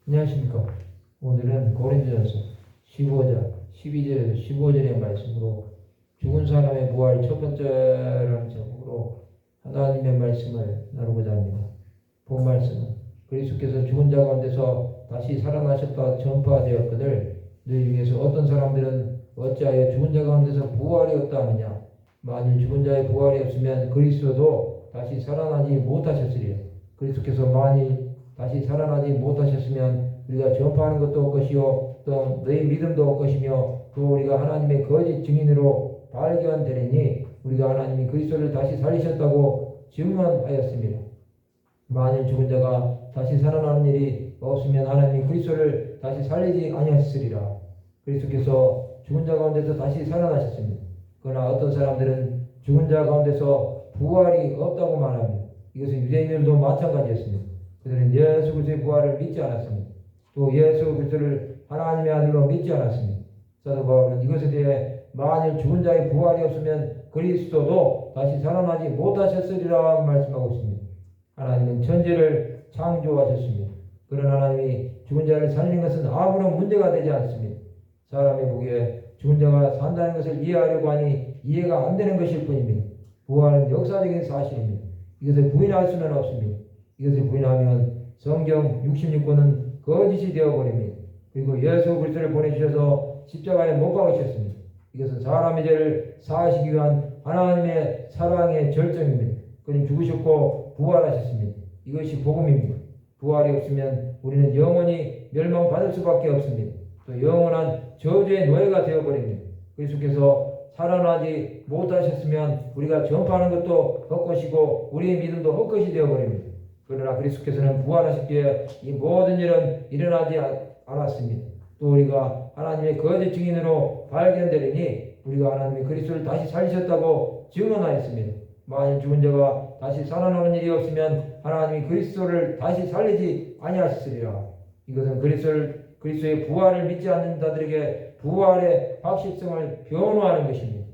안녕하십니까. 오늘은 고린도전서 15장 12절에서 15절의 말씀으로 죽은 사람의 부활 첫 번째라는 제목으로 하나님의 말씀을 나누고자 합니다. 본 말씀은 그리스도께서 죽은 자 가운데서 다시 살아나셨다 전파되었거늘 너희 중에서 어떤 사람들은 어찌하여 죽은 자 가운데서 부활이 없다 하느냐. 만일 죽은 자의 부활이 없으면 그리스도도 다시 살아나지 못하셨으리라. 그리스도께서 만일 다시 살아나지 못하셨으면 우리가 전파하는 것도 없것이요 또 너희 믿음도 없것이며 또 우리가 하나님의 거짓 증인으로 발견되리니 우리가 하나님이 그리스도를 다시 살리셨다고 증언하였습니다. 만일 죽은 자가 다시 살아나는 일이 없으면 하나님이 그리스도를 다시 살리지 아니하시리라. 그리스도께서 죽은 자 가운데서 다시 살아나셨습니다. 그러나 어떤 사람들은 죽은 자 가운데서 부활이 없다고 말합니다. 이것은 유대인들도 마찬가지였습니다. 그들은 예수 그리스도의 부활을 믿지 않았습니다. 또 예수 그리스도를 하나님의 아들로 믿지 않았습니다. 사도 바울은 이것에 대해 만일 죽은 자의 부활이 없으면 그리스도도 다시 살아나지 못하셨으리라 말씀하고 있습니다. 하나님은 천지를 창조하셨습니다. 그런 하나님이 죽은 자를 살리는 것은 아무런 문제가 되지 않습니다. 사람이 보기에 죽은 자가 산다는 것을 이해하려고 하니 이해가 안 되는 것일 뿐입니다. 부활은 역사적인 사실입니다. 이것을 부인할 수는 없습니다. 이것을 부인하면 성경 66권은 거짓이 되어버립니다. 그리고 예수 그리스도를 보내주셔서 십자가에 못 박으셨습니다. 이것은 사람의 죄를 사하시기 위한 하나님의 사랑의 절정입니다. 그는 죽으셨고 부활하셨습니다. 이것이 복음입니다. 부활이 없으면 우리는 영원히 멸망받을 수밖에 없습니다. 또 영원한 저주의 노예가 되어버립니다. 그리스도께서 살아나지 못하셨으면 우리가 전파하는 것도 헛것이고 우리의 믿음도 헛것이 되어버립니다. 그러나 그리스도께서는 부활하셨기에 이 모든 일은 일어나지 않았습니다. 또 우리가 하나님의 거짓 증인으로 발견되리니 우리가 하나님의 그리스도를 다시 살리셨다고 증언하였습니다. 만일 죽은 자가 다시 살아나는 일이 없으면 하나님이 그리스도를 다시 살리지 아니하시리라. 이것은 그리스도의 부활을 믿지 않는 자들에게 부활의 확실성을 변호하는 것입니다.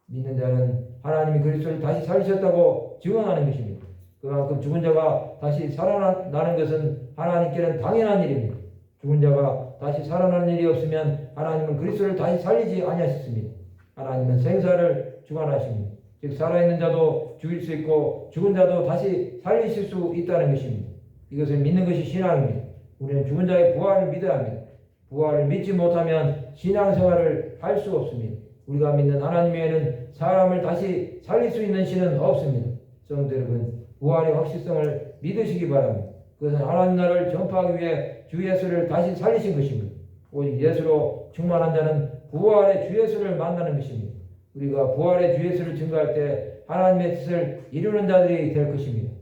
믿는 자는 하나님이 그리스도를 다시 살리셨다고 증언하는 것입니다. 그만큼 죽은 자가 다시 살아나는 것은 하나님께는 당연한 일입니다. 죽은 자가 다시 살아나는 일이 없으면 하나님은 그리스도를 다시 살리지 아니하셨습니다. 하나님은 생사를 주관하십니다. 즉 살아있는 자도 죽일 수 있고 죽은 자도 다시 살리실 수 있다는 것입니다. 이것을 믿는 것이 신앙입니다. 우리는 죽은 자의 부활을 믿어야 합니다. 부활을 믿지 못하면 신앙생활을 할 수 없습니다. 우리가 믿는 하나님 외에는 사람을 다시 살릴 수 있는 신은 없습니다. 성도 여러분, 부활의 확실성을 믿으시기 바랍니다. 그것은 하나님 나라를 전파하기 위해 주 예수를 다시 살리신 것입니다. 오직 예수로 충만한 자는 부활의 주 예수를 만나는 것입니다. 우리가 부활의 주 예수를 증거할 때 하나님의 뜻을 이루는 자들이 될 것입니다.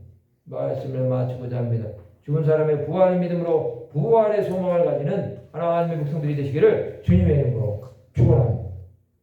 말씀을 마치고자 합니다. 죽은 사람의 부활의 믿음으로 부활의 소망을 가지는 하나님의 백성들이 되시기를 주님의 이름으로 축원합니다.